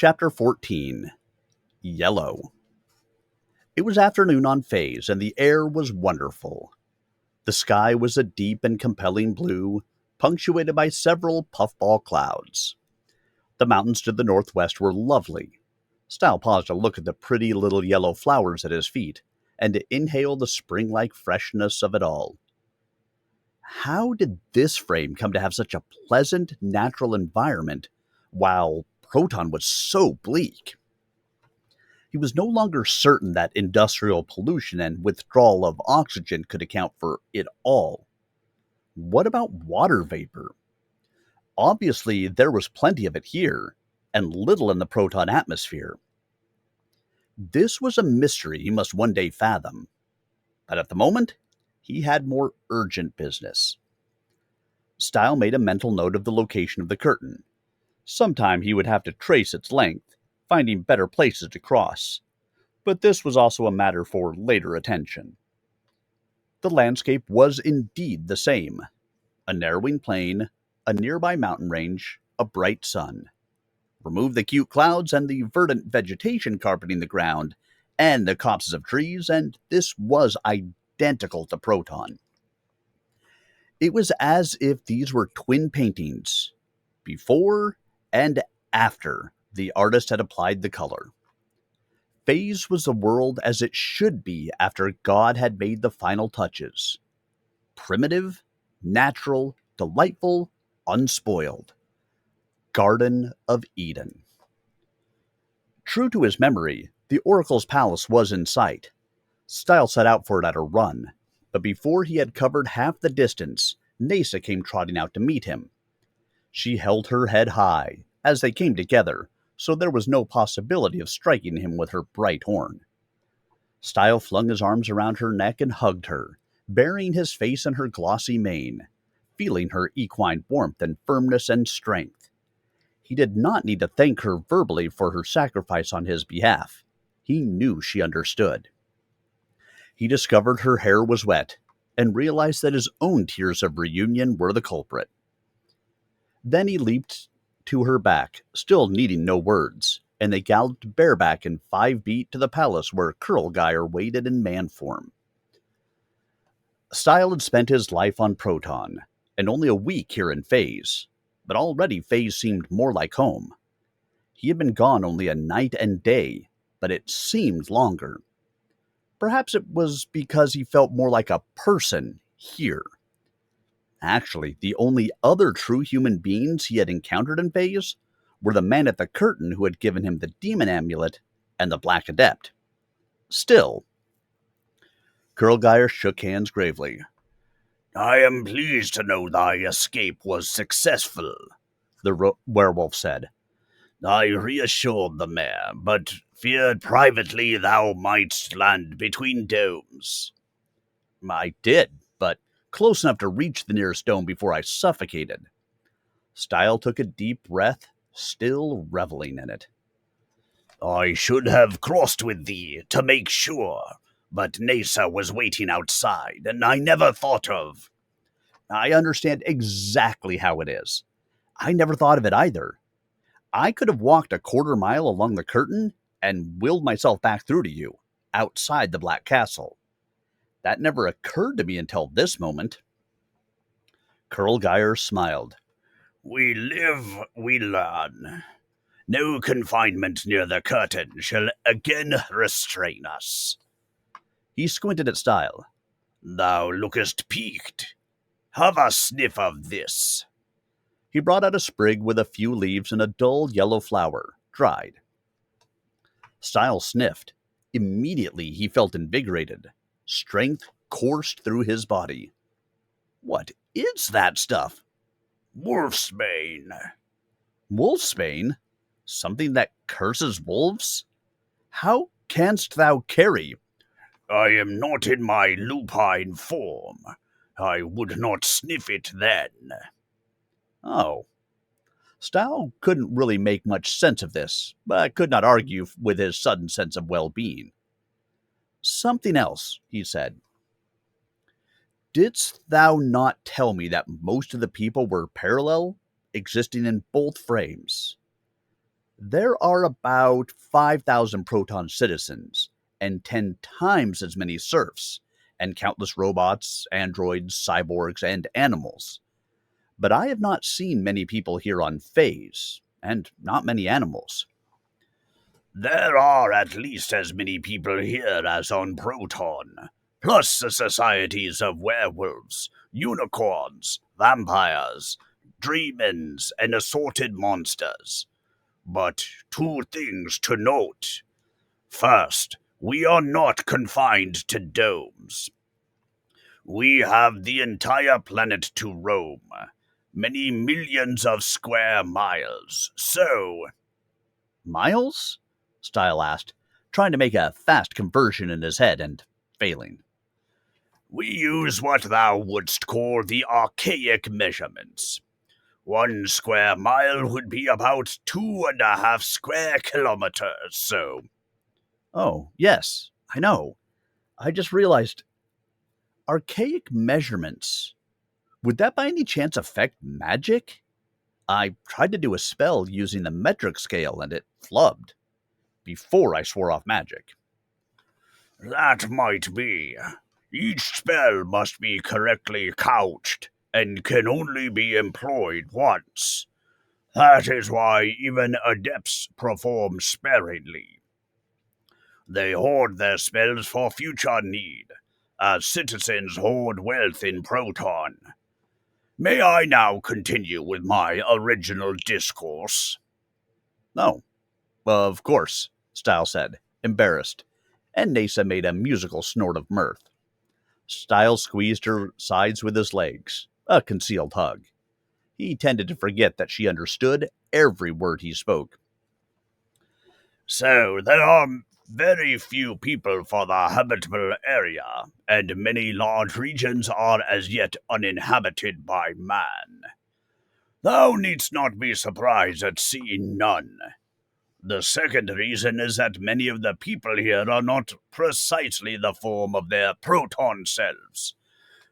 Chapter 14. Yellow. It was afternoon on Phase, and the air was wonderful. The sky was a deep and compelling blue, punctuated by several puffball clouds. The mountains to the northwest were lovely. Stile paused to look at the pretty little yellow flowers at his feet, and to inhale the spring-like freshness of it all. How did this frame come to have such a pleasant, natural environment, while Proton was so bleak? He was no longer certain that industrial pollution and withdrawal of oxygen could account for it all. What about water vapor? Obviously, there was plenty of it here, and little in the Proton atmosphere. This was a mystery he must one day fathom, but at the moment, he had more urgent business. Stile made a mental note of the location of the curtain. Sometime he would have to trace its length, finding better places to cross, but this was also a matter for later attention. The landscape was indeed the same. A narrowing plain, a nearby mountain range, a bright sun. Remove the cute clouds and the verdant vegetation carpeting the ground, and the copses of trees, and this was identical to Proton. It was as if these were twin paintings, before and after the artist had applied the color. Phase was the world as it should be after God had made the final touches. Primitive, natural, delightful, unspoiled. Garden of Eden. True to his memory, the Oracle's palace was in sight. Stile set out for it at a run, but before he had covered half the distance, Nasa came trotting out to meet him. She held her head high as they came together, so there was no possibility of striking him with her bright horn. Stile flung his arms around her neck and hugged her, burying his face in her glossy mane, feeling her equine warmth and firmness and strength. He did not need to thank her verbally for her sacrifice on his behalf. He knew she understood. He discovered her hair was wet, and realized that his own tears of reunion were the culprit. Then he leaped to her back, still needing no words, and they galloped bareback in 5 beat to the palace where Kurlgeir waited in man form. Stile had spent his life on Proton, and only a week here in Phase, but already Phase seemed more like home. He had been gone only a night and day, but it seemed longer. Perhaps it was because he felt more like a person here. Actually, the only other true human beings he had encountered in Phase were the man at the curtain who had given him the demon amulet and the Black Adept. Still, Kurlgeir shook hands gravely. "I am pleased to know thy escape was successful," the werewolf said. "I reassured the mayor, but feared privately thou mightst land between domes." I did, but close enough to reach the nearest dome before I suffocated. Stile took a deep breath, still reveling in it. "I should have crossed with thee to make sure, but Nasa was waiting outside, and I never thought of—" I understand exactly how it is. I never thought of it either. I could have walked a quarter mile along the curtain and willed myself back through to you, outside the Black Castle. That never occurred to me until this moment. Kurlgeir smiled. "We live, we learn. No confinement near the curtain shall again restrain us." He squinted at Stile. "Thou lookest peaked. Have a sniff of this." He brought out a sprig with a few leaves and a dull yellow flower, dried. Stile sniffed. Immediately he felt invigorated. Strength coursed through his body. What is that stuff? "Wolfsbane." Wolfsbane? Something that curses wolves? How canst thou carry? "I am not in my lupine form. I would not sniff it then." Oh. Stile couldn't really make much sense of this, but could not argue with his sudden sense of well-being. "Something else," he said. "Didst thou not tell me that most of the people were parallel, existing in both frames?" There are about 5,000 Proton citizens, and 10 times as many serfs, and countless robots, androids, cyborgs, and animals. But I have not seen many people here on Phase, and not many animals. There are at least as many people here as on Proton, plus the societies of werewolves, unicorns, vampires, demons, and assorted monsters. But two things to note. First, we are not confined to domes. We have the entire planet to roam, many millions of square miles. So, Miles? Stile asked, trying to make a fast conversion in his head and failing. we use what thou wouldst call the archaic measurements. 1 square mile would be about 2.5 square kilometers, so. Oh, yes, I know. I just realized archaic measurements. Would that by any chance affect magic? I tried to do a spell using the metric scale and it flubbed before I swore off magic. That might be. Each spell must be correctly couched and can only be employed once. That is why even adepts perform sparingly. They hoard their spells for future need, as citizens hoard wealth in Proton. May I now continue with my original discourse? No, of course, Stile said, embarrassed, and Nasa made a musical snort of mirth. Stile squeezed her sides with his legs, a concealed hug. He tended to forget that she understood every word he spoke. So, there are very few people for the habitable area, and many large regions are as yet uninhabited by man. Thou needst not be surprised at seeing none. The second reason is that many of the people here are not precisely the form of their proton selves.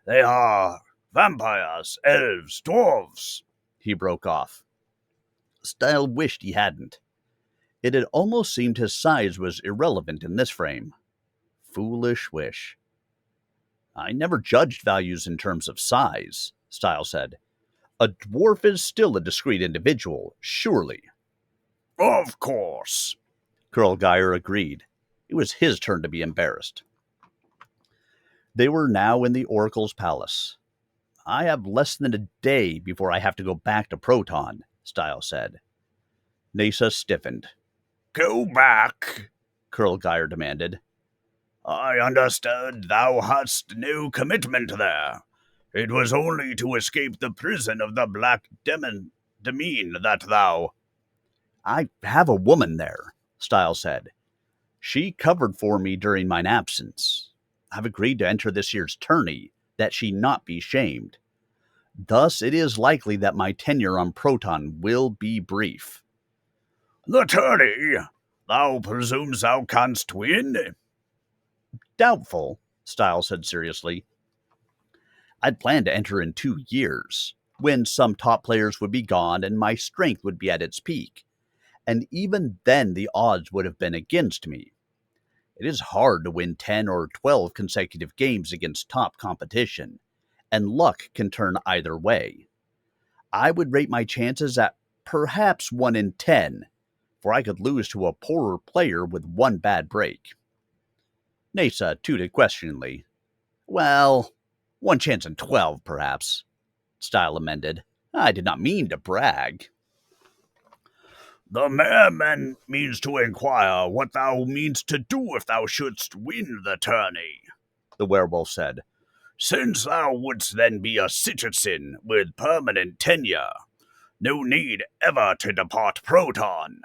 They are vampires, elves, dwarves. He broke off. Stile wished he hadn't. It had almost seemed his size was irrelevant in this frame. Foolish wish. I never judged values in terms of size, Stile said. A dwarf is still a discrete individual, surely. Of course. Kurlgeir agreed. It was his turn to be embarrassed. They were now in the Oracle's palace. I have less than a day before I have to go back to Proton, Stile said. Nasa stiffened. Go back, Kurlgeir demanded. I understood thou hadst no commitment there. It was only to escape the prison of the Black Demon that thou. I have a woman there, Stile said. She covered for me during mine absence. I've agreed to enter this year's tourney, that she not be shamed. Thus it is likely that my tenure on Proton will be brief. The tourney? Thou presumes thou canst win? Doubtful, Stile said seriously. I'd planned to enter in 2 years, when some top players would be gone and my strength would be at its peak. And even then the odds would have been against me. It is hard to win 10 or 12 consecutive games against top competition, and luck can turn either way. I would rate my chances at perhaps 1 in 10, for I could lose to a poorer player with one bad break. Nasa tooted questioningly. Well, 1 chance in 12, perhaps, Stile amended. I did not mean to brag. The mayor means to inquire what thou meanst to do if thou shouldst win the tourney, the werewolf said. Since thou wouldst then be a citizen with permanent tenure, no need ever to depart Proton.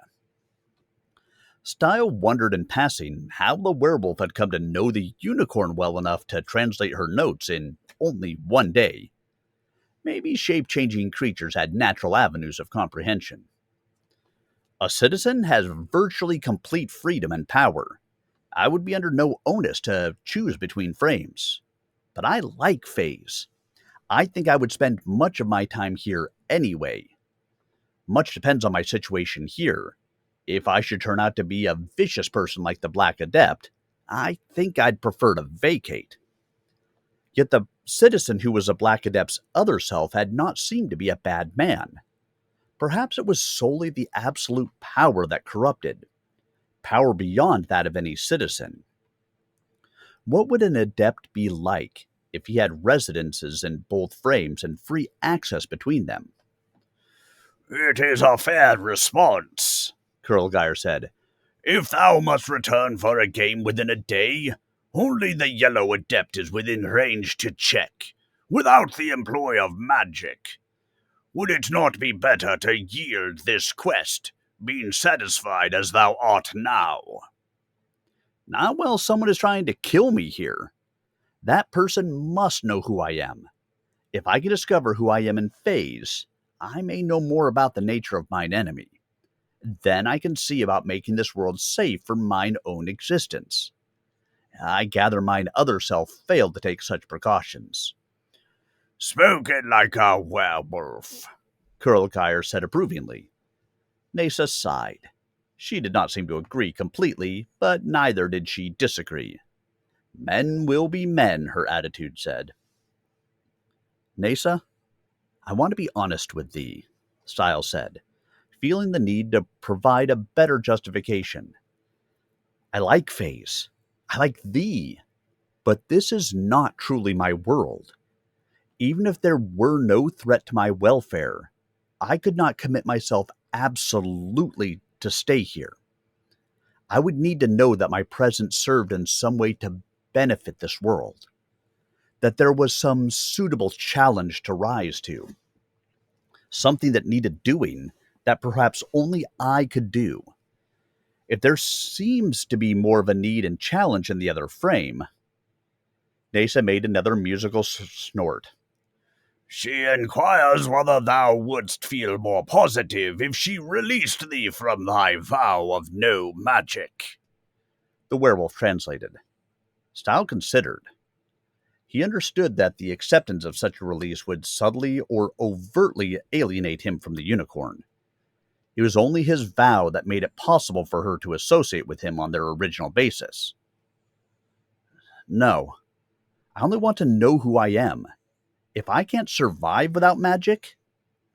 Stile wondered in passing how the werewolf had come to know the unicorn well enough to translate her notes in only 1 day. Maybe shape-changing creatures had natural avenues of comprehension. A citizen has virtually complete freedom and power. I would be under no onus to choose between frames. But I like Phase. I think I would spend much of my time here anyway. Much depends on my situation here. If I should turn out to be a vicious person like the Black Adept, I think I'd prefer to vacate. Yet the citizen who was a Black Adept's other self had not seemed to be a bad man. Perhaps it was solely the absolute power that corrupted, power beyond that of any citizen. What would an adept be like if he had residences in both frames and free access between them? It is a fair response, Kurlgeir said. If thou must return for a game within a day, only the yellow adept is within range to check, without the employ of magic. Would it not be better to yield this quest, being satisfied as thou art now? Not while someone is trying to kill me here. That person must know who I am. If I can discover who I am in phase, I may know more about the nature of mine enemy. Then I can see about making this world safe for mine own existence. I gather mine other self failed to take such precautions. Spoken like a werewolf, Kurlgeir said approvingly. Nasa sighed. She did not seem to agree completely, but neither did she disagree. Men will be men, her attitude said. Nasa, I want to be honest with thee, Stile said, feeling the need to provide a better justification. I like Phase. I like thee. But this is not truly my world. Even if there were no threat to my welfare, I could not commit myself absolutely to stay here. I would need to know that my presence served in some way to benefit this world, that there was some suitable challenge to rise to, something that needed doing that perhaps only I could do. If there seems to be more of a need and challenge in the other frame. Nasa made another musical snort. She inquires whether thou wouldst feel more positive if she released thee from thy vow of no magic. The werewolf translated. Stile considered. He understood that the acceptance of such a release would subtly or overtly alienate him from the unicorn. It was only his vow that made it possible for her to associate with him on their original basis. No, I only want to know who I am. If I can't survive without magic,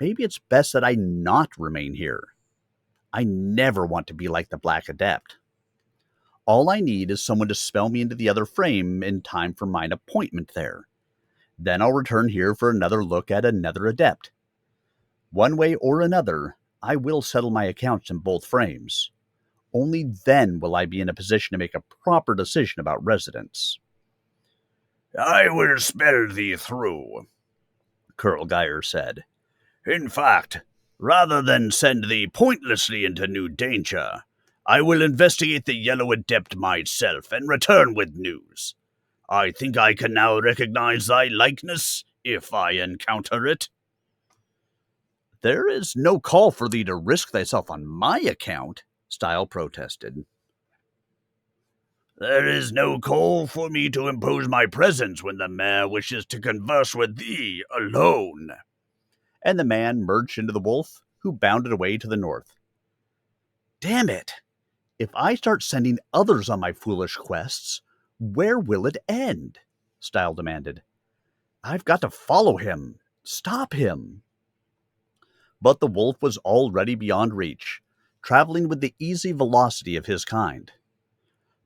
maybe it's best that I not remain here. I never want to be like the Black Adept. All I need is someone to spell me into the other frame in time for mine appointment there. Then I'll return here for another look at another adept. One way or another, I will settle my accounts in both frames. Only then will I be in a position to make a proper decision about residence. I will spell thee through, Kurlgeir said. In fact, rather than send thee pointlessly into new danger, I will investigate the yellow adept myself and return with news. I think I can now recognize thy likeness, if I encounter it. There is no call for thee to risk thyself on my account, Stile protested. There is no call for me to impose my presence when the mayor wishes to converse with thee alone. And the man merged into the wolf, who bounded away to the north. Damn it! If I start sending others on my foolish quests, where will it end? Stile demanded. I've got to follow him. Stop him. But the wolf was already beyond reach, traveling with the easy velocity of his kind.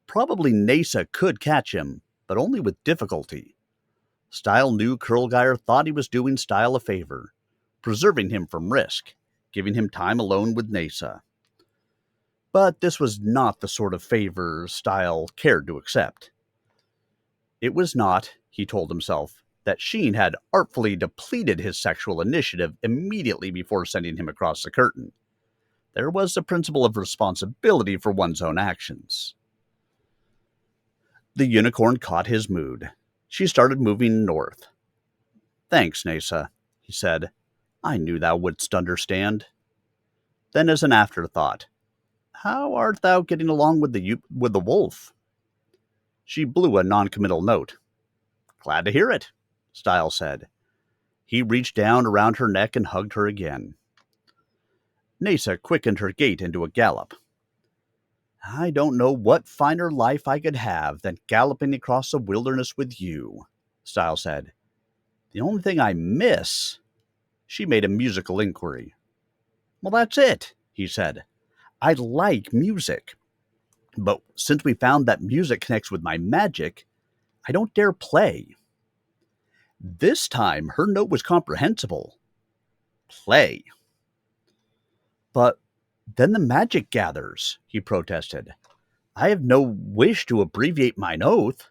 Probably Nasa could catch him, but only with difficulty. Stile knew Kurlgeir thought he was doing Stile a favor, preserving him from risk, giving him time alone with Nasa. But this was not the sort of favor Stile cared to accept. It was not, he told himself, that Sheen had artfully depleted his sexual initiative immediately before sending him across the curtain. There was the principle of responsibility for one's own actions. The unicorn caught his mood. She started moving north. Thanks, Nasa, he said. I knew thou wouldst understand. Then as an afterthought, how art thou getting along with the wolf? She blew a noncommittal note. Glad to hear it, Stile said. He reached down around her neck and hugged her again. Nasa quickened her gait into a gallop. I don't know what finer life I could have than galloping across the wilderness with you, Stile said. The only thing I miss. She made a musical inquiry. Well, that's it, he said. I like music. But since we found that music connects with my magic, I don't dare play. This time, her note was comprehensible. Play. But then the magic gathers, he protested. I have no wish to abbreviate mine oath.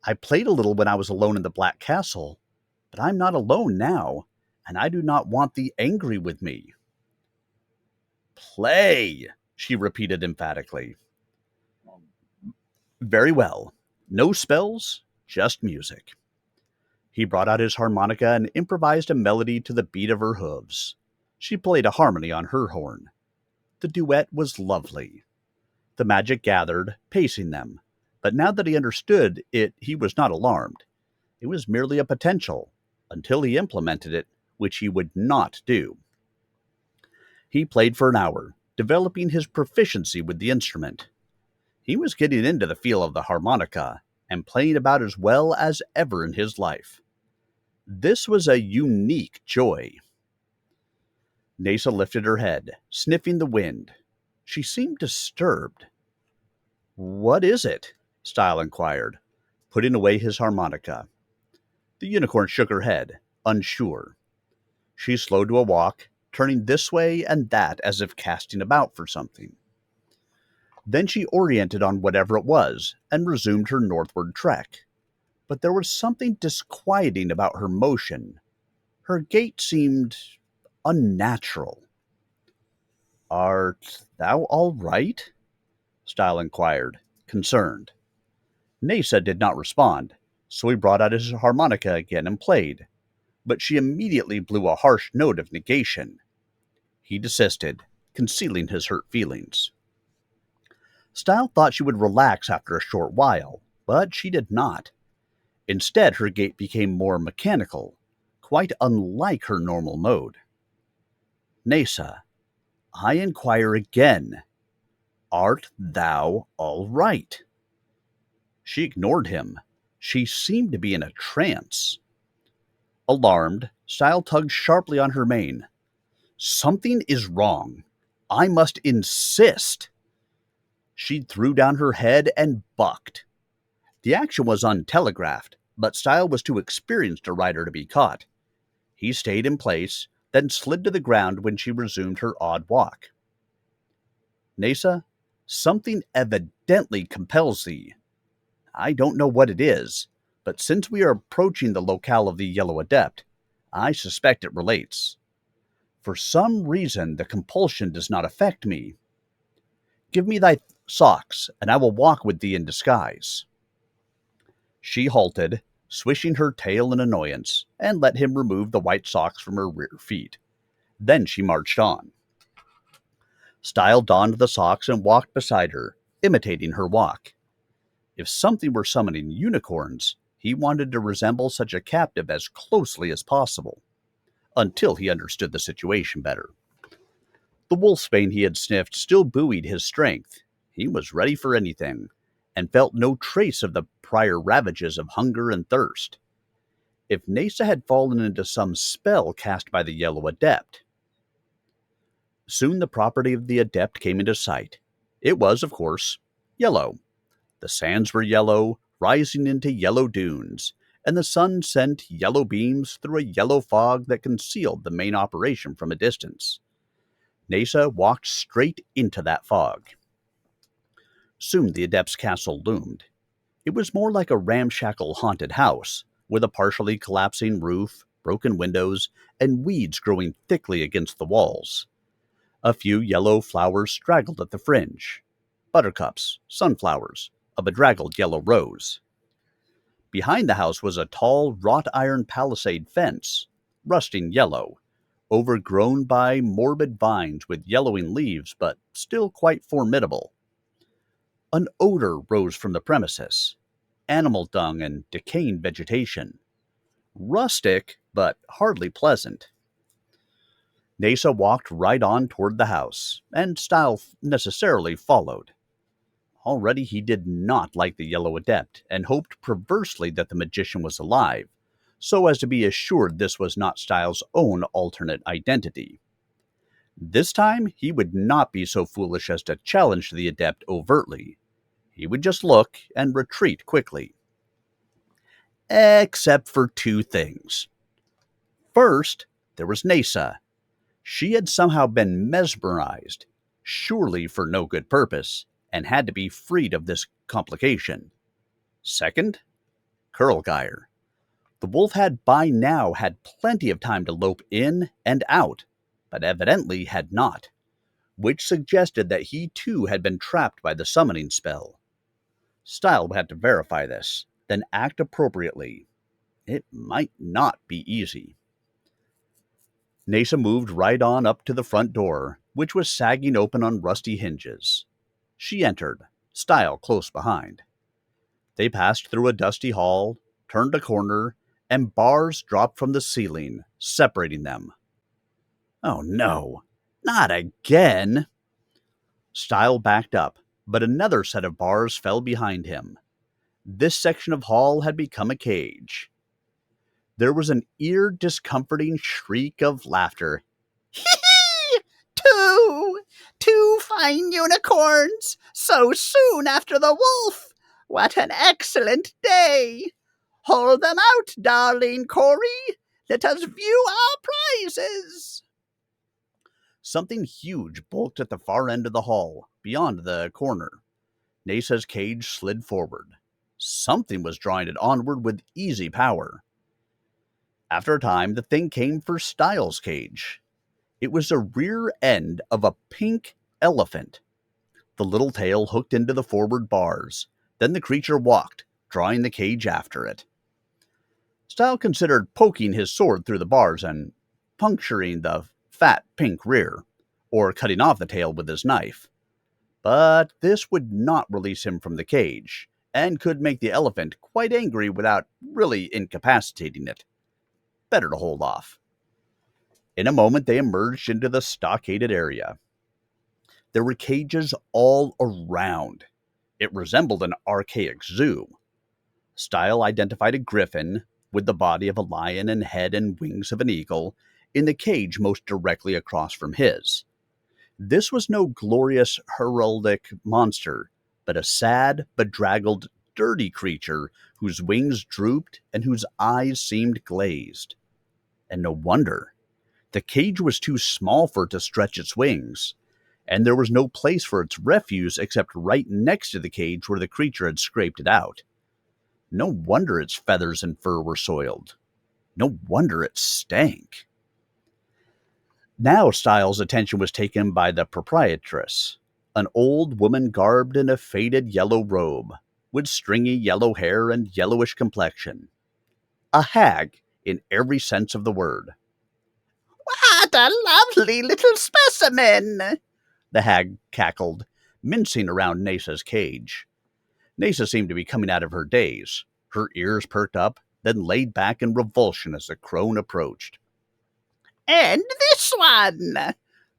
I played a little when I was alone in the Black Castle, but I'm not alone now, and I do not want thee angry with me. Play, she repeated emphatically. Very well. No spells, just music. He brought out his harmonica and improvised a melody to the beat of her hooves. She played a harmony on her horn. The duet was lovely. The magic gathered, pacing them, but now that he understood it, he was not alarmed. It was merely a potential, until he implemented it, which he would not do. He played for an hour, developing his proficiency with the instrument. He was getting into the feel of the harmonica, and playing about as well as ever in his life. This was a unique joy. Nasa lifted her head, sniffing the wind. She seemed disturbed. What is it? Stile inquired, putting away his harmonica. The unicorn shook her head, unsure. She slowed to a walk, turning this way and that as if casting about for something. Then she oriented on whatever it was and resumed her northward trek. But there was something disquieting about her motion. Her gait seemed unnatural. Art thou all right? Stile inquired, concerned. Nasa did not respond, so he brought out his harmonica again and played, but she immediately blew a harsh note of negation. He desisted, concealing his hurt feelings. Stile thought she would relax after a short while, but she did not. Instead, her gait became more mechanical, quite unlike her normal mode. Nasa, I inquire again, art thou all right? She ignored him. She seemed to be in a trance. Alarmed, Stile tugged sharply on her mane. Something is wrong. I must insist. She threw down her head and bucked. The action was untelegraphed, but Stile was too experienced a rider to be caught. He stayed in place, then slid to the ground when she resumed her odd walk. Nasa, something evidently compels thee. I don't know what it is, but since we are approaching the locale of the Yellow Adept, I suspect it relates. For some reason, the compulsion does not affect me. Give me thy socks, and I will walk with thee in disguise. She halted, swishing her tail in annoyance, and let him remove the white socks from her rear feet. Then she marched on. Stile donned the socks and walked beside her, imitating her walk. If something were summoning unicorns, he wanted to resemble such a captive as closely as possible, until he understood the situation better. The wolfsbane he had sniffed still buoyed his strength. He was ready for anything, and felt no trace of the prior ravages of hunger and thirst. If Nasa had fallen into some spell cast by the Yellow Adept. Soon the property of the Adept came into sight. It was, of course, yellow. The sands were yellow, rising into yellow dunes, and the sun sent yellow beams through a yellow fog that concealed the main operation from a distance. Nasa walked straight into that fog. Soon the Adept's castle loomed. It was more like a ramshackle haunted house, with a partially collapsing roof, broken windows, and weeds growing thickly against the walls. A few yellow flowers straggled at the fringe. Buttercups, sunflowers, a bedraggled yellow rose. Behind the house was a tall, wrought-iron palisade fence, rusting yellow, overgrown by morbid vines with yellowing leaves, but still quite formidable. An odor rose from the premises, animal dung and decaying vegetation. Rustic, but hardly pleasant. Nasa walked right on toward the house, and Stile necessarily followed. Already he did not like the Yellow Adept and hoped perversely that the magician was alive, so as to be assured this was not Stile's own alternate identity. This time, he would not be so foolish as to challenge the Adept overtly. He would just look and retreat quickly. Except for two things. First, there was Nasa. She had somehow been mesmerized, surely for no good purpose, and had to be freed of this complication. Second, Kurlgeir. The wolf had by now had plenty of time to lope in and out, but evidently had not, which suggested that he too had been trapped by the summoning spell. Stile had to verify this, then act appropriately. It might not be easy. Nasa moved right on up to the front door, which was sagging open on rusty hinges. She entered, Stile close behind. They passed through a dusty hall, turned a corner, and bars dropped from the ceiling, separating them. Oh no, not again! Stile backed up, but another set of bars fell behind him. This section of hall had become a cage. There was an ear-discomforting shriek of laughter. Hee! Two fine unicorns, so soon after the wolf! What an excellent day! Hold them out, darling Corey. Let us view our prizes. Something huge bulked at the far end of the hall, beyond the corner. Nasa's cage slid forward. Something was drawing it onward with easy power. After a time, the thing came for Stile's cage. It was the rear end of a pink elephant. The little tail hooked into the forward bars. Then the creature walked, drawing the cage after it. Stile considered poking his sword through the bars and puncturing the fat pink rear, or cutting off the tail with his knife. But this would not release him from the cage, and could make the elephant quite angry without really incapacitating it. Better to hold off. In a moment, they emerged into the stockaded area. There were cages all around. It resembled an archaic zoo. Stile identified a griffin, with the body of a lion and head and wings of an eagle, in the cage most directly across from his. This was no glorious heraldic monster, but a sad, bedraggled, dirty creature whose wings drooped and whose eyes seemed glazed. And no wonder. The cage was too small for it to stretch its wings, and there was no place for its refuse except right next to the cage where the creature had scraped it out. No wonder its feathers and fur were soiled. No wonder it stank. Now Stile's attention was taken by the proprietress, an old woman garbed in a faded yellow robe, with stringy yellow hair and yellowish complexion. A hag in every sense of the word. What a lovely little specimen! The hag cackled, mincing around Nasa's cage. Nasa seemed to be coming out of her daze. Her ears perked up, then laid back in revulsion as the crone approached. And this one,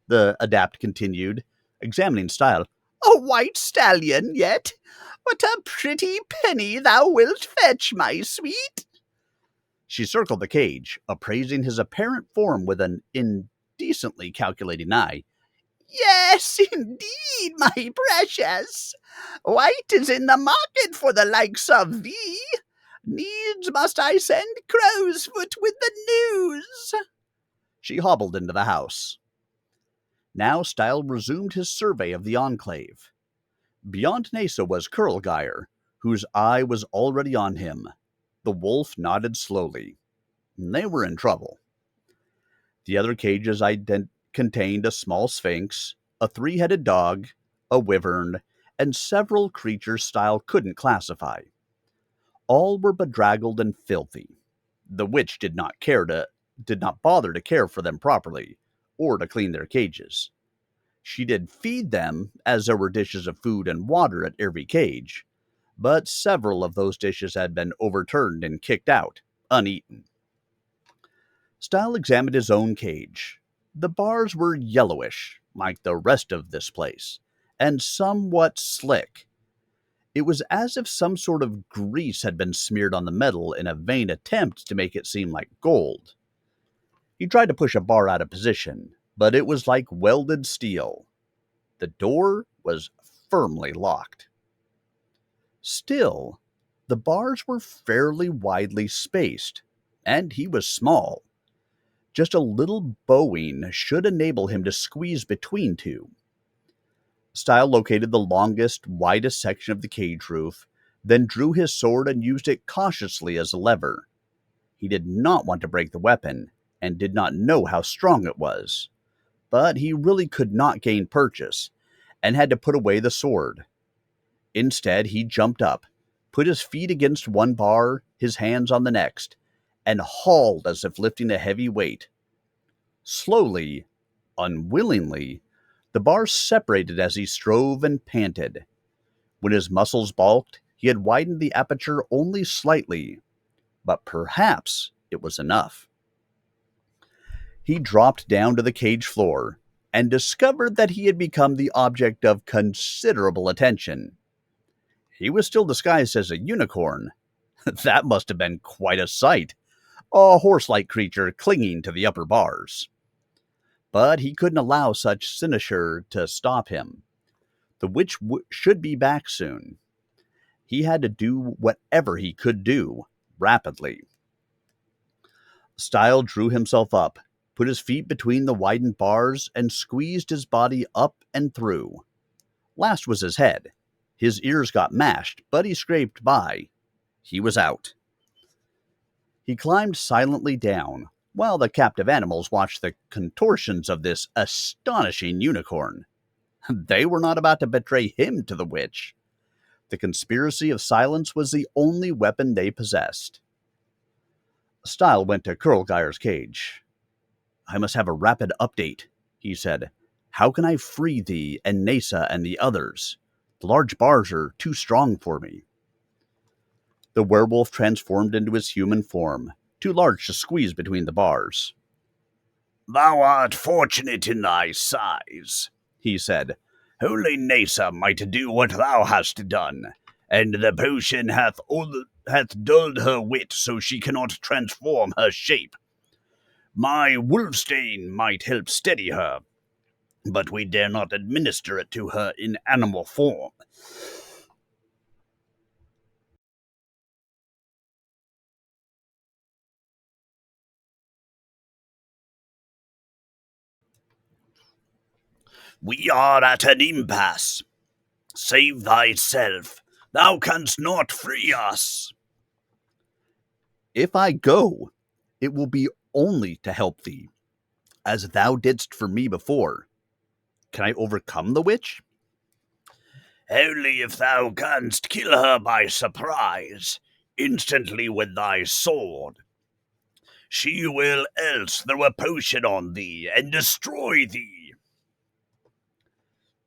the Adept continued, examining Stile. A white stallion yet? What a pretty penny thou wilt fetch, my sweet! She circled the cage, appraising his apparent form with an indecently calculating eye. Yes, indeed, my precious. White is in the market for the likes of thee. Needs must I send Crowsfoot with the news. She hobbled into the house. Now Stile resumed his survey of the enclave. Beyond Nasa was Kurlgeir, whose eye was already on him. The wolf nodded slowly. They were in trouble. The other cages contained a small sphinx, a three-headed dog, a wyvern, and several creatures Stile couldn't classify. All were bedraggled and filthy. The witch did not bother to care for them properly, or to clean their cages. She did feed them, as there were dishes of food and water at every cage, but several of those dishes had been overturned and kicked out, uneaten. Stile examined his own cage. The bars were yellowish, like the rest of this place, and somewhat slick, It was as if some sort of grease had been smeared on the metal in a vain attempt to make it seem like gold. He tried to push a bar out of position, but it was like welded steel. The door was firmly locked. Still, the bars were fairly widely spaced, and he was small. Just a little bowing should enable him to squeeze between two. Stile located the longest, widest section of the cage roof, then drew his sword and used it cautiously as a lever. He did not want to break the weapon, and did not know how strong it was. But he really could not gain purchase, and had to put away the sword. Instead, he jumped up, put his feet against one bar, his hands on the next, and hauled as if lifting a heavy weight. Slowly, unwillingly, the bars separated as he strove and panted. When his muscles bulked, he had widened the aperture only slightly, but perhaps it was enough. He dropped down to the cage floor and discovered that he had become the object of considerable attention. He was still disguised as a unicorn. That must have been quite a sight, a horse-like creature clinging to the upper bars. But he couldn't allow such cynosure to stop him. The witch should be back soon. He had to do whatever he could do, rapidly. Stile drew himself up, put his feet between the widened bars, and squeezed his body up and through. Last was his head. His ears got mashed, but he scraped by. He was out. He climbed silently down, while the captive animals watched the contortions of this astonishing unicorn. They were not about to betray him to the witch. The conspiracy of silence was the only weapon they possessed. Stile went to Kurlgeir's cage. "I must have a rapid update," he said. "How can I free thee and Nasa and the others? The large bars are too strong for me." The werewolf transformed into his human form, too large to squeeze between the bars. "Thou art fortunate in thy size," he said. "Only Nasa might do what thou hast done, and the potion hath dulled her wit so she cannot transform her shape. My wolfstain might help steady her, but we dare not administer it to her in animal form." "We are at an impasse. Save thyself. Thou canst not free us." "If I go, it will be only to help thee, as thou didst for me before. Can I overcome the witch?" "Only if thou canst kill her by surprise, instantly with thy sword. She will else throw a potion on thee and destroy thee."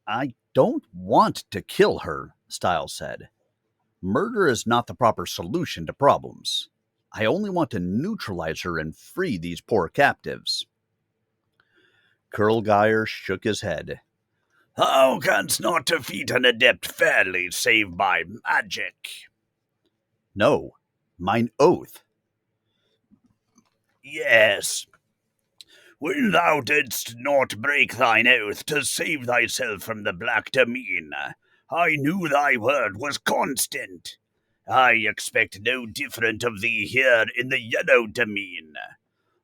"I don't want to kill her," Stile said. "Murder is not the proper solution to problems. I only want to neutralize her and free these poor captives." Kurlgeir shook his head. "Thou canst not defeat an adept fairly save by magic." "No, mine oath." "Yes. When thou didst not break thine oath to save thyself from the black demesne, I knew thy word was constant. I expect no different of thee here in the yellow demesne.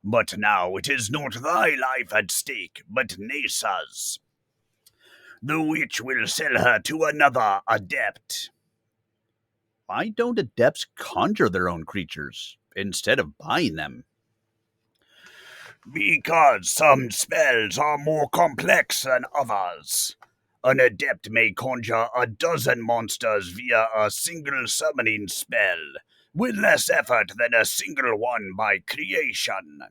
But now it is not thy life at stake, but Nesa's. The witch will sell her to another adept." "Why don't adepts conjure their own creatures instead of buying them?" "Because some spells are more complex than others. An adept may conjure a dozen monsters via a single summoning spell, with less effort than a single one by creation.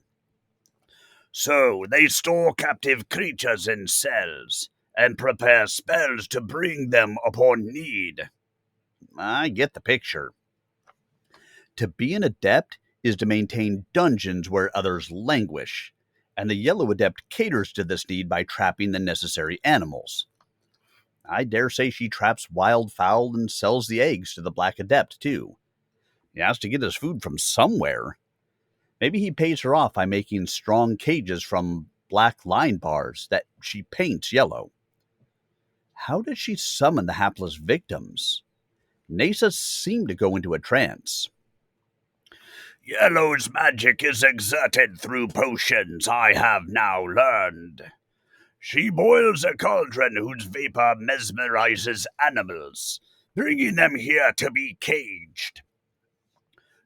So they store captive creatures in cells, and prepare spells to bring them upon need." "I get the picture. To be an adept is to maintain dungeons where others languish, and the yellow adept caters to this need by trapping the necessary animals. I dare say she traps wildfowl and sells the eggs to the Black Adept, too. He has to get his food from somewhere. Maybe he pays her off by making strong cages from black line bars that she paints yellow. How does she summon the hapless victims? Nasa seemed to go into a trance. Yellow's magic is exerted through potions, I have now learned. She boils a cauldron whose vapor mesmerizes animals, bringing them here to be caged.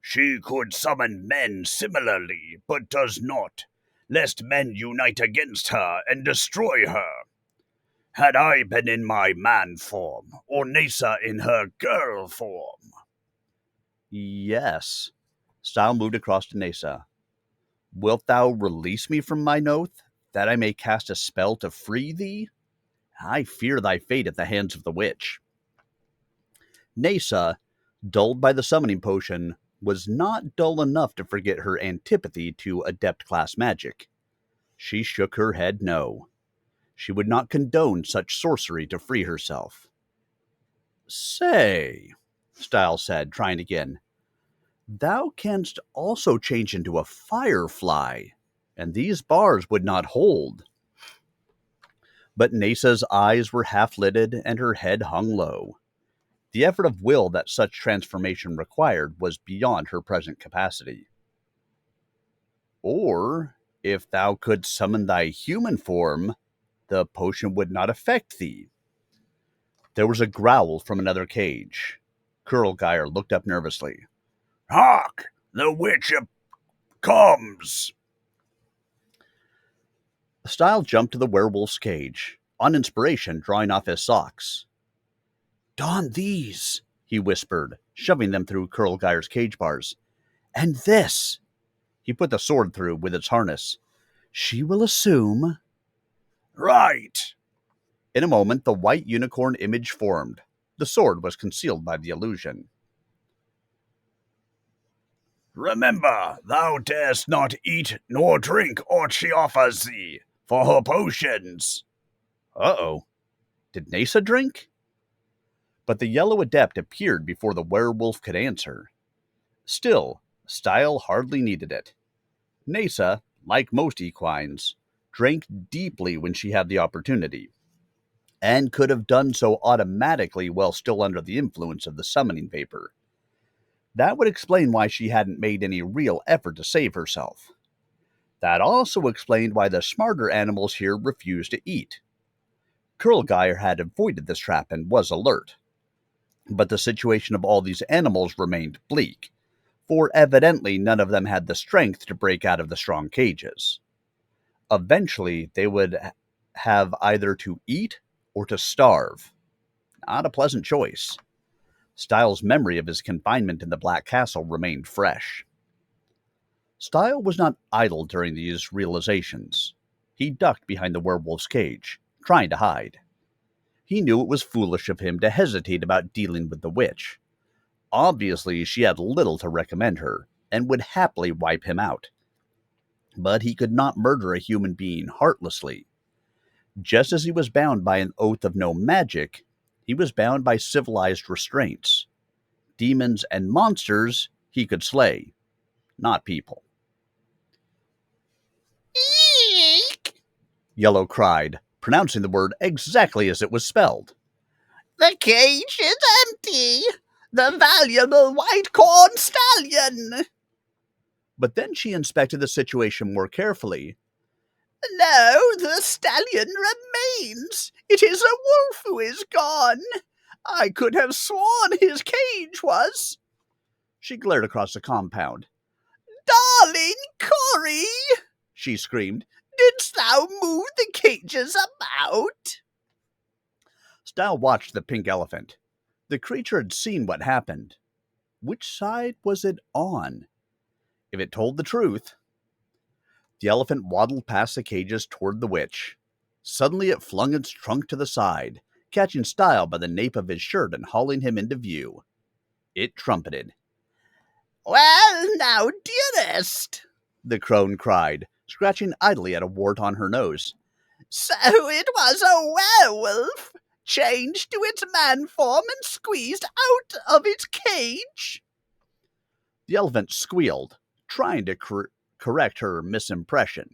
She could summon men similarly, but does not, lest men unite against her and destroy her. Had I been in my man form, or Nasa in her girl form? Yes. Stile moved across to Nasa. Wilt thou release me from mine oath, that I may cast a spell to free thee? I fear thy fate at the hands of the witch. Nasa, dulled by the summoning potion, was not dull enough to forget her antipathy to adept class magic. She shook her head no. She would not condone such sorcery to free herself. Say, Stile said, trying again, thou canst also change into a firefly, and these bars would not hold. But Nasa's eyes were half-lidded and her head hung low. The effort of will that such transformation required was beyond her present capacity. Or, if thou couldst summon thy human form, the potion would not affect thee. There was a growl from another cage. Kurlgeir looked up nervously. Hark! The witch comes! Stile jumped to the werewolf's cage, on inspiration drawing off his socks. Don these, he whispered, shoving them through Kurlgeir's cage bars. And this. He put the sword through with its harness. She will assume. Right. In a moment, the white unicorn image formed. The sword was concealed by the illusion. Remember, thou darest not eat nor drink aught she offers thee, for her potions. Uh-oh. Did Nasa drink? But the yellow adept appeared before the werewolf could answer. Still, Stile hardly needed it. Nasa, like most equines, drank deeply when she had the opportunity, and could have done so automatically while still under the influence of the summoning vapor. That would explain why she hadn't made any real effort to save herself. That also explained why the smarter animals here refused to eat. Kurlgeir had avoided this trap and was alert. But the situation of all these animals remained bleak, for evidently none of them had the strength to break out of the strong cages. Eventually, they would have either to eat or to starve. Not a pleasant choice. Stile's memory of his confinement in the Black Castle remained fresh. Stile was not idle during these realizations. He ducked behind the werewolf's cage, trying to hide. He knew it was foolish of him to hesitate about dealing with the witch. Obviously, she had little to recommend her, and would happily wipe him out. But he could not murder a human being heartlessly. Just as he was bound by an oath of no magic, he was bound by civilized restraints. Demons and monsters he could slay, not people. Eek! Yellow cried, pronouncing the word exactly as it was spelled. The cage is empty! The valuable white corn stallion! But then she inspected the situation more carefully. No, the stallion remains. It is a wolf who is gone. I could have sworn his cage was. She glared across the compound. Darling Cory, She screamed. didst thou move the cages about? Stile watched the pink elephant. The creature had seen what happened. Which side was it on? If it told the truth. The elephant waddled past the cages toward the witch. Suddenly it flung its trunk to the side, catching Stile by the nape of his shirt and hauling him into view. It trumpeted. Well, now, dearest, The crone cried, scratching idly at a wart on her nose. so it was a werewolf. changed to its man form and squeezed out of its cage. The elephant squealed, trying to correct her misimpression.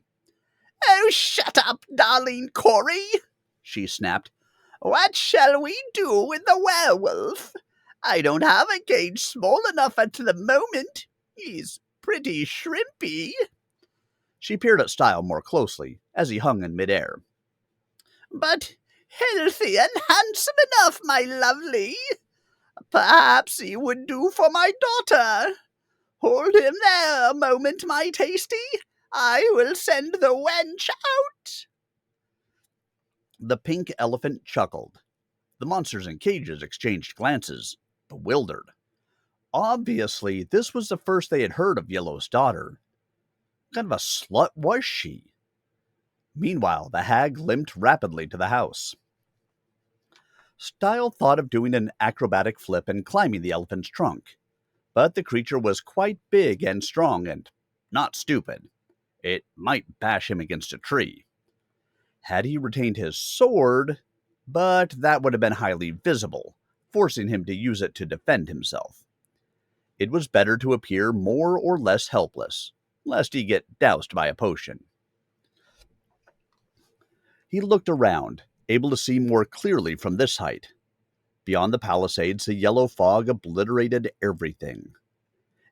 Oh, shut up, darling Corey, she snapped. What shall we do with the werewolf? I don't have a cage small enough at the moment. He's pretty shrimpy. She peered at Stile more closely as he hung in midair. But healthy and handsome enough, my lovely. Perhaps he would do for my daughter. Hold him there a moment, my tasty. I will send the wench out. The pink elephant chuckled. The monsters in cages exchanged glances, bewildered. Obviously, this was the first they had heard of Yellow's daughter. What kind of a slut was she? Meanwhile, the hag limped rapidly to the house. Stile thought of doing an acrobatic flip and climbing the elephant's trunk, but the creature was quite big and strong and not stupid. It might bash him against a tree. Had he retained his sword, but that would have been highly visible, forcing him to use it to defend himself. It was better to appear more or less helpless, lest he get doused by a potion. He looked around, able to see more clearly from this height. Beyond the palisades, the yellow fog obliterated everything.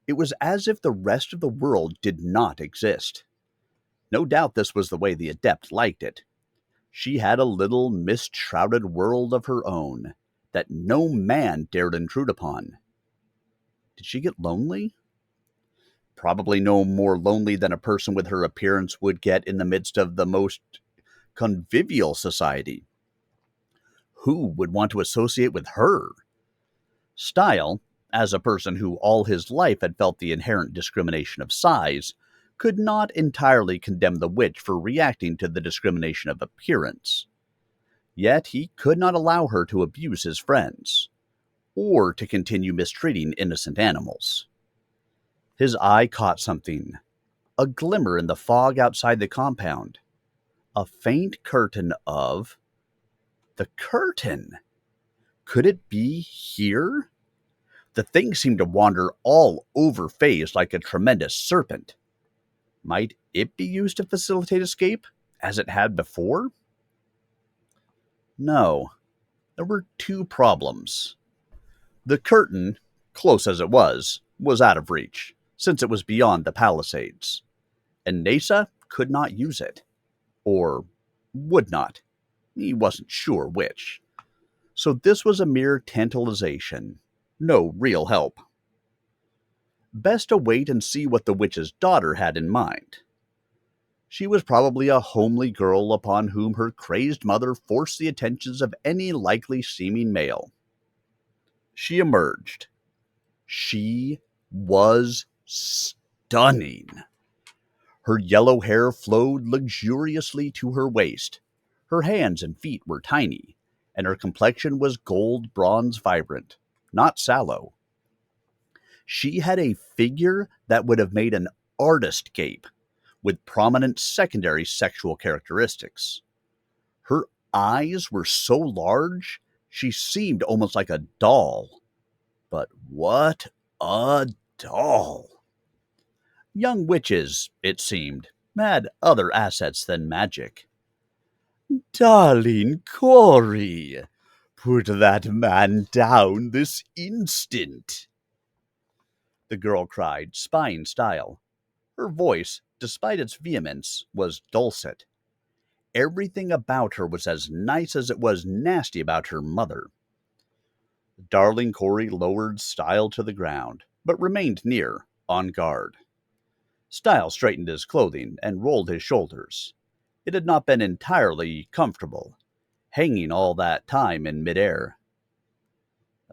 It was as if the rest of the world did not exist. No doubt this was the way the adept liked it. She had a little mist-shrouded world of her own that no man dared intrude upon. Did she get lonely? Probably no more lonely than a person with her appearance would get in the midst of the most convivial society. Who would want to associate with her? Stile, as a person who all his life had felt the inherent discrimination of size, could not entirely condemn the witch for reacting to the discrimination of appearance. Yet he could not allow her to abuse his friends, or to continue mistreating innocent animals. His eye caught something, a glimmer in the fog outside the compound, a faint curtain of... The curtain! Could it be here? The thing seemed to wander all over Faze like a tremendous serpent. Might it be used to facilitate escape, as it had before? No. There were two problems. The curtain, close as it was out of reach, since it was beyond the palisades. And Nasa could not use it. Or would not. He wasn't sure which. So this was a mere tantalization. No real help. Best to wait and see what the witch's daughter had in mind. She was probably a homely girl upon whom her crazed mother forced the attentions of any likely seeming male. She emerged. She was stunning. Her yellow hair flowed luxuriously to her waist. Her hands and feet were tiny, and her complexion was gold bronze vibrant, not sallow. She had a figure that would have made an artist gape, with prominent secondary sexual characteristics. Her eyes were so large, she seemed almost like a doll. But what a doll! Young witches, it seemed, had other assets than magic. Darling Corey, put that man down this instant, the girl cried, spying Stile. Her voice, despite its vehemence, was dulcet. Everything about her was as nice as it was nasty about her mother. Darling Corey lowered Stile to the ground, but remained near, on guard. Stile straightened his clothing and rolled his shoulders. It had not been entirely comfortable, hanging all that time in midair.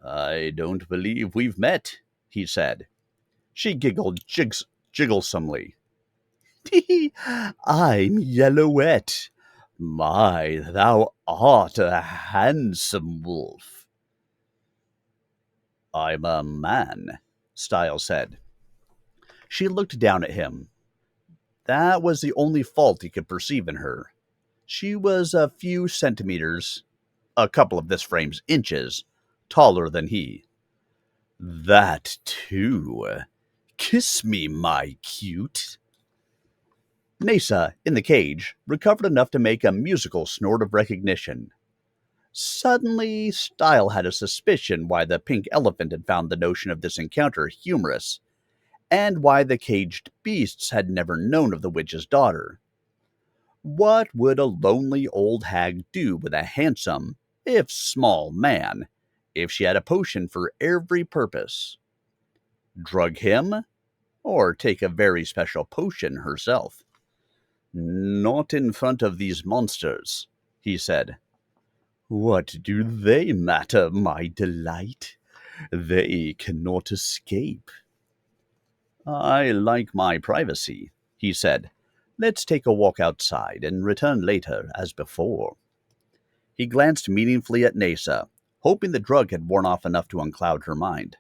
I don't believe we've met, he said. She giggled jigglesomely. I'm Yellowette. My, thou art a handsome wolf. I'm a man, Stile said. She looked down at him. That was the only fault he could perceive in her. She was a few centimeters, a couple of this frame's inches taller than he. "That too. Kiss me, my cute." Nasa, in the cage, recovered enough to make a musical snort of recognition. Suddenly, Stile had a suspicion why the pink elephant had found the notion of this encounter humorous, and why the caged beasts had never known of the witch's daughter. What would a lonely old hag do with a handsome, if small, man, if she had a potion for every purpose? Drug him, or take a very special potion herself? "Not in front of these monsters," he said. "What do they matter, my delight? They cannot escape." "I like my privacy," he said. "Let's take a walk outside and return later as before." He glanced meaningfully at Nasa, hoping the drug had worn off enough to uncloud her mind.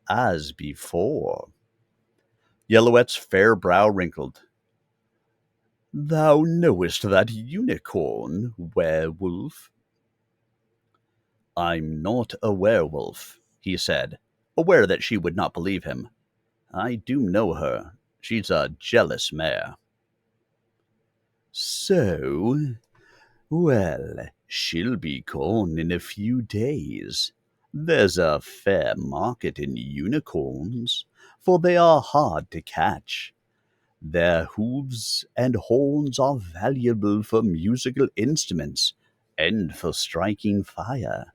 As before. Yellowette's fair brow wrinkled. "Thou knowest that unicorn, werewolf?" "I'm not a werewolf," he said, aware that she would not believe him. "I do know her. She's a jealous mare." "So? Well, she'll be gone in a few days. There's a fair market in unicorns, for they are hard to catch. Their hooves and horns are valuable for musical instruments and for striking fire.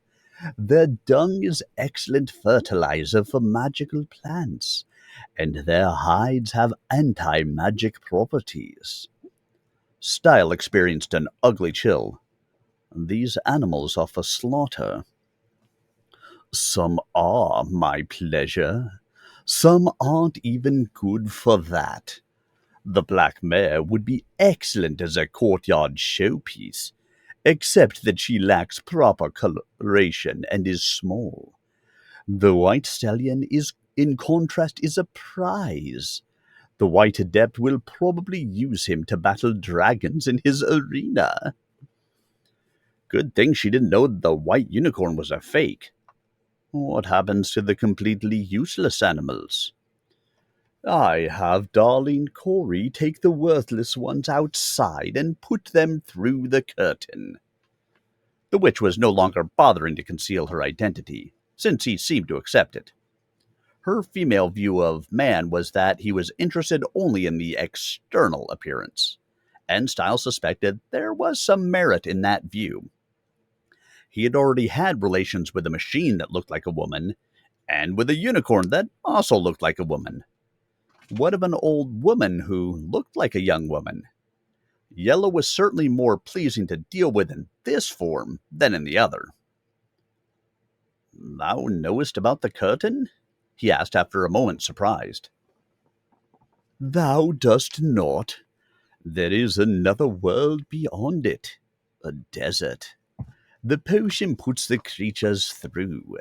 Their dung is excellent fertilizer for magical plants, and their hides have anti-magic properties." Stile experienced an ugly chill. "These animals are for slaughter." "Some are, my pleasure. Some aren't even good for that. The black mare would be excellent as a courtyard showpiece, except that she lacks proper coloration and is small. The white stallion in contrast, is a prize. The white adept will probably use him to battle dragons in his arena." Good thing she didn't know the white unicorn was a fake. What happens to the completely useless animals? "I have darling Corey take the worthless ones outside and put them through the curtain." The witch was no longer bothering to conceal her identity, since he seemed to accept it. Her female view of man was that he was interested only in the external appearance, and Stile suspected there was some merit in that view. He had already had relations with a machine that looked like a woman, and with a unicorn that also looked like a woman. What of an old woman who looked like a young woman? Yellow was certainly more pleasing to deal with in this form than in the other. "Thou knowest about the curtain?" he asked after a moment, surprised. "Thou dost not. There is another world beyond it, a desert. The potion puts the creatures through.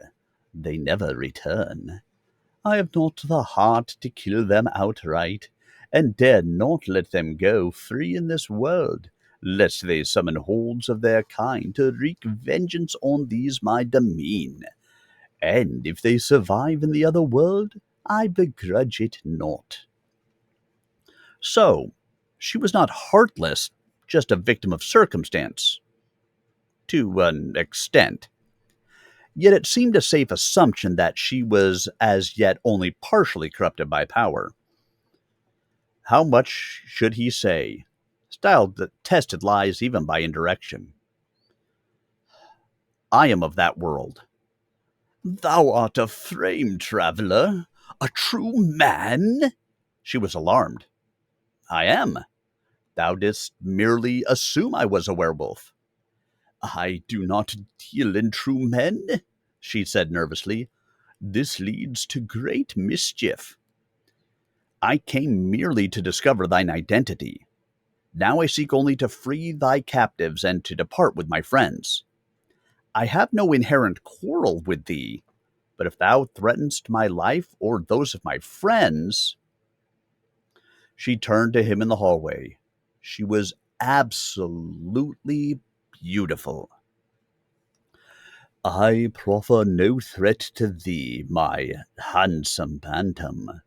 They never return. I have not the heart to kill them outright, and dare not let them go free in this world, lest they summon hordes of their kind to wreak vengeance on these my demesne. And if they survive in the other world, I begrudge it not." So, she was not heartless, just a victim of circumstance. To an extent. Yet it seemed a safe assumption that she was as yet only partially corrupted by power. How much should he say? Stile tested lies even by indirection. "I am of that world." "Thou art a frame traveler? A true man?" She was alarmed. "I am. Thou didst merely assume I was a werewolf." "I do not deal in true men," she said nervously. "This leads to great mischief." "I came merely to discover thine identity. Now I seek only to free thy captives and to depart with my friends. I have no inherent quarrel with thee, but if thou threatenst my life or those of my friends—" She turned to him in the hallway. She was absolutely beautiful. I proffer no threat to thee, my handsome bantam.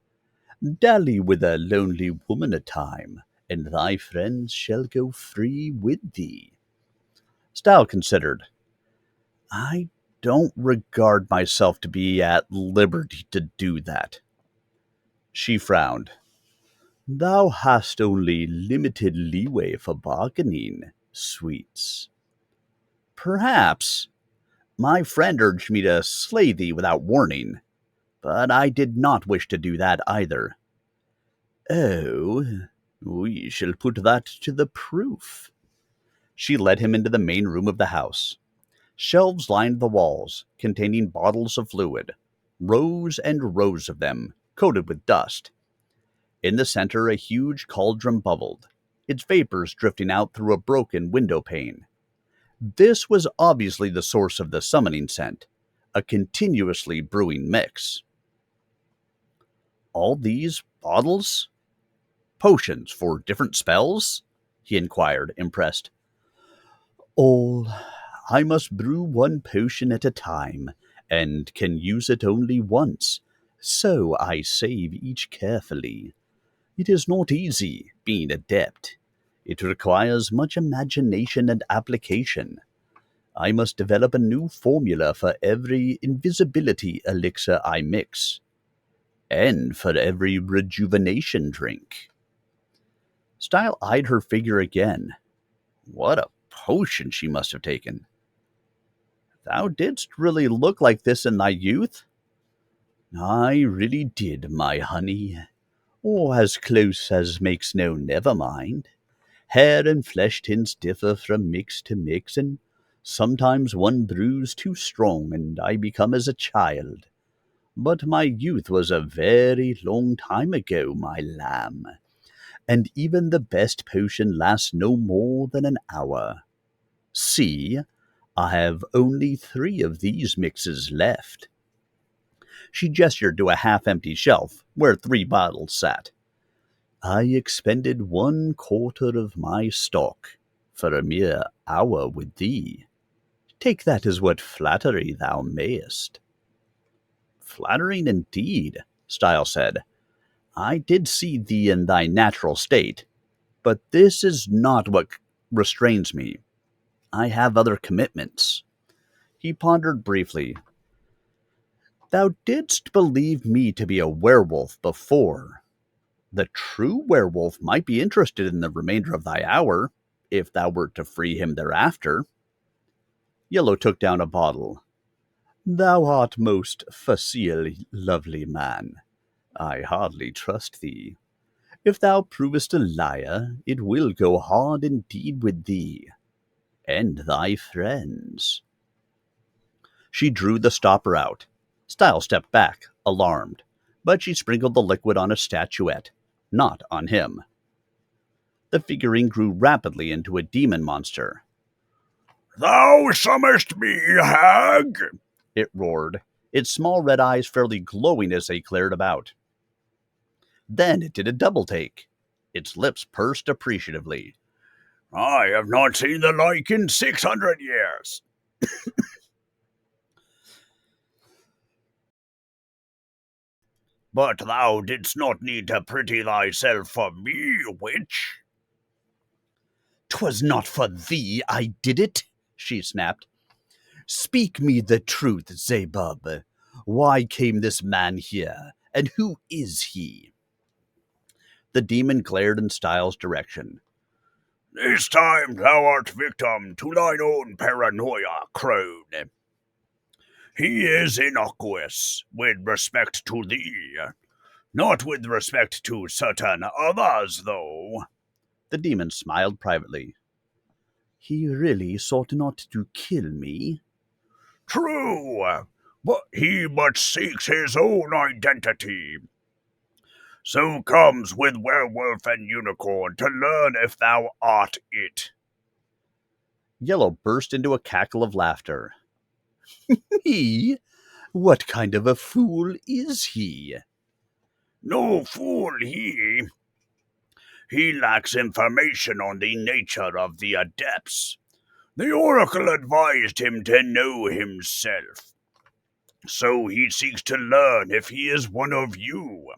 Dally with a lonely woman a time, and thy friends shall go free with thee. Stile considered. I don't regard myself to be at liberty to do that. She frowned. Thou hast only limited leeway for bargaining, sweets. Perhaps. My friend urged me to slay thee without warning, but I did not wish to do that either. Oh, we shall put that to the proof. She led him into the main room of the house. Shelves lined the walls, containing bottles of fluid, rows and rows of them, coated with dust. In the center, a huge cauldron bubbled, its vapors drifting out through a broken window pane. This was obviously the source of the summoning scent, a continuously brewing mix. All these bottles? Potions for different spells? He inquired, impressed. All. I must brew one potion at a time, and can use it only once, so I save each carefully. It is not easy, being adept. It requires much imagination and application. I must develop a new formula for every invisibility elixir I mix, and for every rejuvenation drink. Stile eyed her figure again. What a potion she must have taken. Thou didst really look like this in thy youth? I really did, my honey. Or as close as makes no never mind. Hair and flesh tints differ from mix to mix, and sometimes one brews too strong, and I become as a child. But my youth was a very long time ago, my lamb, and even the best potion lasts no more than an hour. See, I have only 3 of these mixes left. She gestured to a half-empty shelf where 3 bottles sat. I expended 1/4 of my stock for a mere hour with thee. Take that as what flattery thou mayest. Flattering indeed, Stile said. I did see thee in thy natural state, but this is not what restrains me. I have other commitments. He pondered briefly. Thou didst believe me to be a werewolf before. The true werewolf might be interested in the remainder of thy hour, if thou wert to free him thereafter. Yellow took down a bottle. Thou art most facile, lovely man. I hardly trust thee. If thou provest a liar, it will go hard indeed with thee, and thy friends. She drew the stopper out. Stile stepped back, alarmed, but she sprinkled the liquid on a statuette, not on him. The figurine grew rapidly into a demon monster. Thou summonest me, hag? It roared, its small red eyes fairly glowing as they glared about. Then it did a double take. Its lips pursed appreciatively. I have not seen the like in 600 years. But thou didst not need to pretty thyself for me, witch. 'Twas not for thee I did it, she snapped. Speak me the truth, Zebub. Why came this man here, and who is he? The demon glared in Stile's direction. This time thou art victim to thine own paranoia, crone. He is innocuous with respect to thee, not with respect to certain others, though. The demon smiled privately. He really sought not to kill me. True, but he but seeks his own identity. So comes with werewolf and unicorn to learn if thou art it. Yellow burst into a cackle of laughter. He? What kind of a fool is he? No fool he. He lacks information on the nature of the adepts. The oracle advised him to know himself, so he seeks to learn if he is one of you.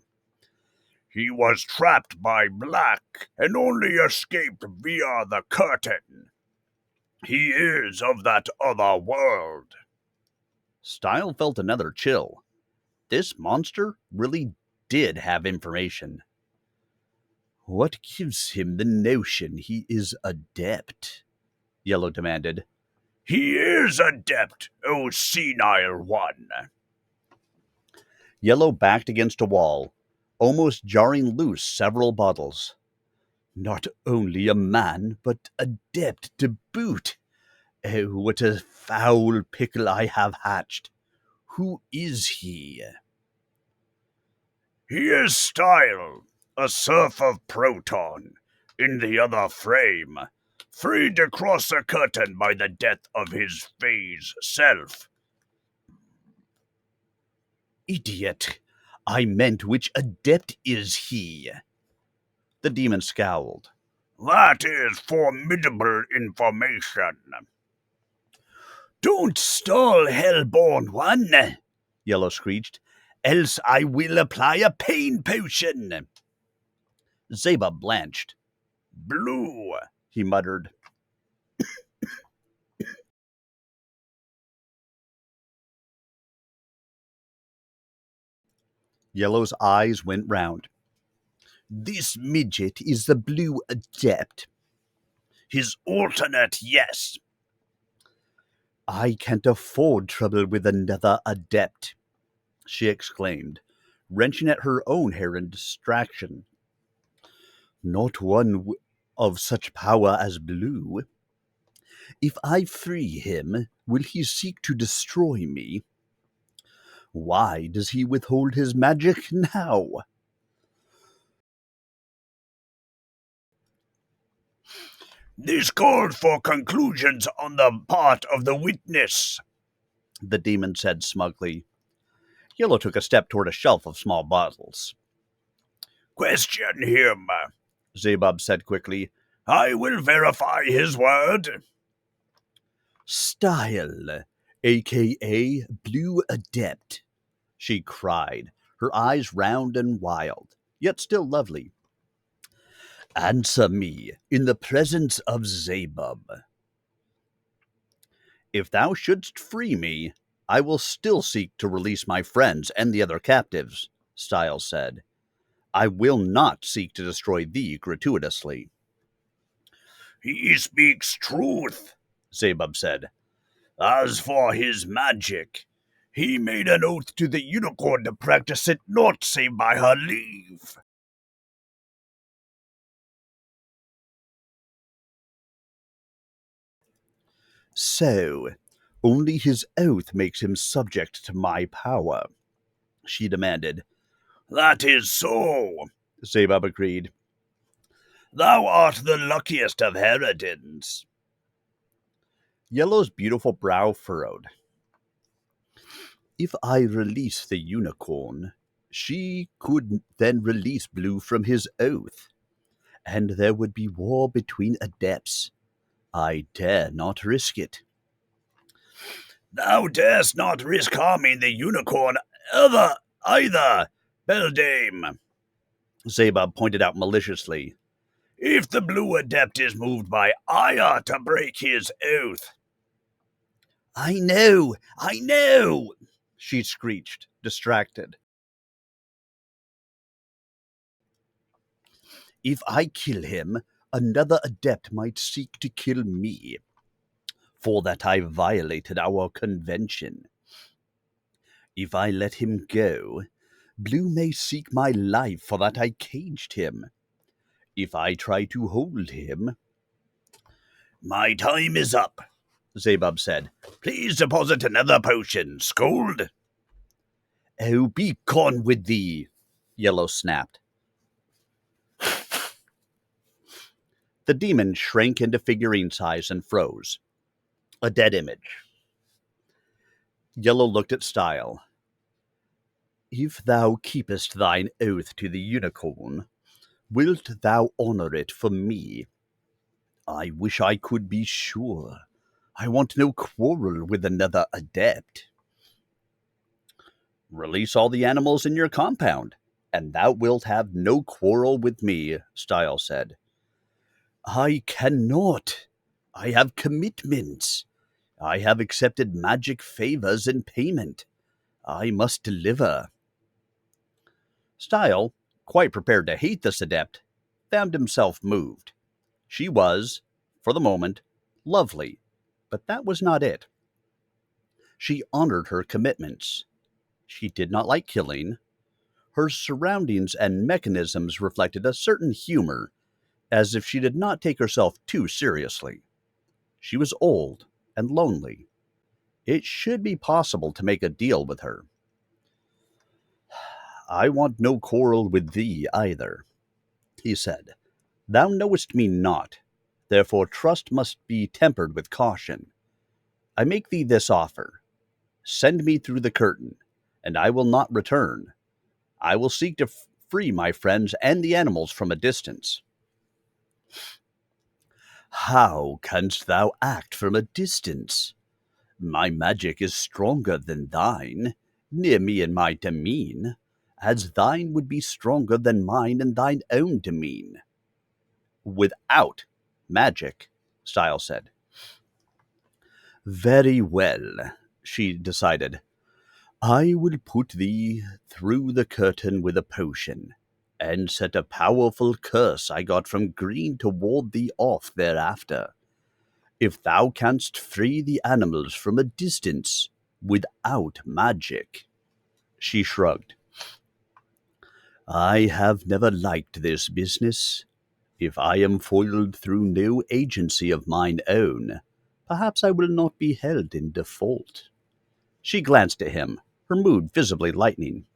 He was trapped by black and only escaped via the curtain. He is of that other world. Stile felt another chill. This monster really did have information. What gives him the notion he is adept? Yellow demanded. He is adept, O senile one. Yellow backed against a wall, almost jarring loose several bottles. Not only a man, but adept to boot. Oh, what a foul pickle I have hatched. Who is he? He is Stile, a serf of Proton, in the other frame, freed to cross the curtain by the death of his phase self. Idiot! I meant which adept is he? The demon scowled. That is formidable information. Don't stall, hellborn one, Yellow screeched, else I will apply a pain potion. Zeba blanched. Blue, he muttered. Yellow's eyes went round. This midget is the blue adept. His alternate, yes. I can't afford trouble with another adept, she exclaimed, wrenching at her own hair in distraction. Not one of such power as Blue. If I free him, will he seek to destroy me? Why does he withhold his magic now? This called for conclusions on the part of the witness, the demon said smugly. Yellow took a step toward a shelf of small bottles. Question him, Zebub said quickly. I will verify his word. Stile, a.k.a. Blue Adept, she cried, her eyes round and wild, yet still lovely. Answer me in the presence of Zebub. If thou shouldst free me, I will still seek to release my friends and the other captives, Stile said. I will not seek to destroy thee gratuitously. He speaks truth, Zebub said. As for his magic, he made an oath to the unicorn to practice it not save by her leave. So, only his oath makes him subject to my power, she demanded. That is so, Zebub agreed. Thou art the luckiest of harridans. Yellow's beautiful brow furrowed. If I release the unicorn, she could then release Blue from his oath, and there would be war between adepts. I dare not risk it. Thou darest not risk harming the unicorn either, beldame, Zebub pointed out maliciously. If the blue adept is moved by ire to break his oath. I know, she screeched, distracted. If I kill him, another adept might seek to kill me, for that I violated our convention. If I let him go, Blue may seek my life for that I caged him. If I try to hold him... My time is up, Zebub said. Please deposit another potion, Scold. Oh, be gone with thee, Yellow snapped. The demon shrank into figurine size and froze. A dead image. Yellow looked at Stile. If thou keepest thine oath to the unicorn, wilt thou honor it for me? I wish I could be sure. I want no quarrel with another adept. Release all the animals in your compound, and thou wilt have no quarrel with me, Stile said. I cannot. I have commitments. I have accepted magic favors in payment. I must deliver. Stile, quite prepared to hate this adept, found himself moved. She was, for the moment, lovely, but that was not it. She honored her commitments. She did not like killing. Her surroundings and mechanisms reflected a certain humor, as if she did not take herself too seriously. She was old and lonely. It should be possible to make a deal with her. I want no quarrel with thee either, he said. Thou knowest me not, therefore trust must be tempered with caution. I make thee this offer. Send me through the curtain, and I will not return. I will seek to free my friends and the animals from a distance. How canst thou act from a distance? My magic is stronger than thine, near me in my demesne, as thine would be stronger than mine in thine own demesne. Without magic, Stile said. Very well, she decided. I will put thee through the curtain with a potion, and set a powerful curse I got from Green to ward thee off thereafter. If thou canst free the animals from a distance without magic. She shrugged. I have never liked this business. If I am foiled through no agency of mine own, perhaps I will not be held in default. She glanced at him, her mood visibly lightening.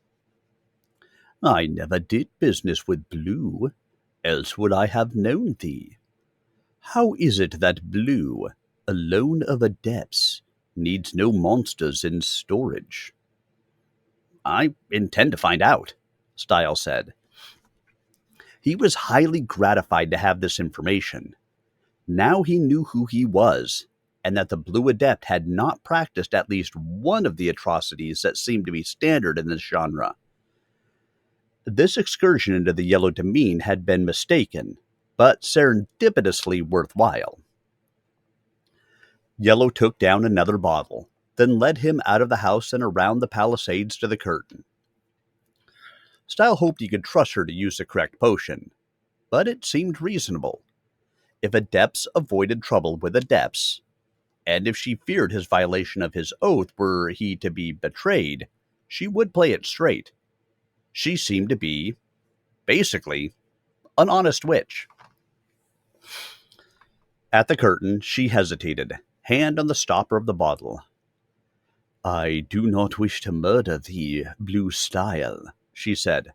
I never did business with Blue, else would I have known thee. How is it that Blue, alone of adepts, needs no monsters in storage? I intend to find out, Stile said. He was highly gratified to have this information. Now he knew who he was, and that the Blue Adept had not practiced at least one of the atrocities that seemed to be standard in this genre. This excursion into the Yellow Demesne had been mistaken, but serendipitously worthwhile. Yellow took down another bottle, then led him out of the house and around the palisades to the curtain. Stile hoped he could trust her to use the correct potion, but it seemed reasonable. If adepts avoided trouble with adepts, and if she feared his violation of his oath were he to be betrayed, she would play it straight. She seemed to be, basically, an honest witch. At the curtain, she hesitated, hand on the stopper of the bottle. I do not wish to murder thee, Blue Stile, she said.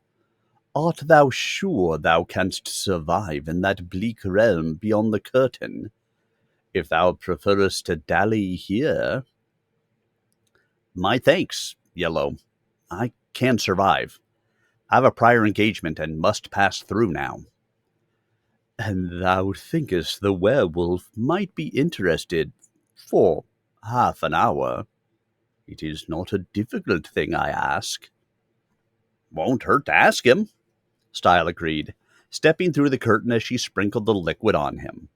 Art thou sure thou canst survive in that bleak realm beyond the curtain? If thou preferest to dally here... My thanks, Yellow. I can survive. I have a prior engagement and must pass through now. And thou thinkest the werewolf might be interested for half an hour? It is not a difficult thing I ask. Won't hurt to ask him, Stile agreed, stepping through the curtain as she sprinkled the liquid on him.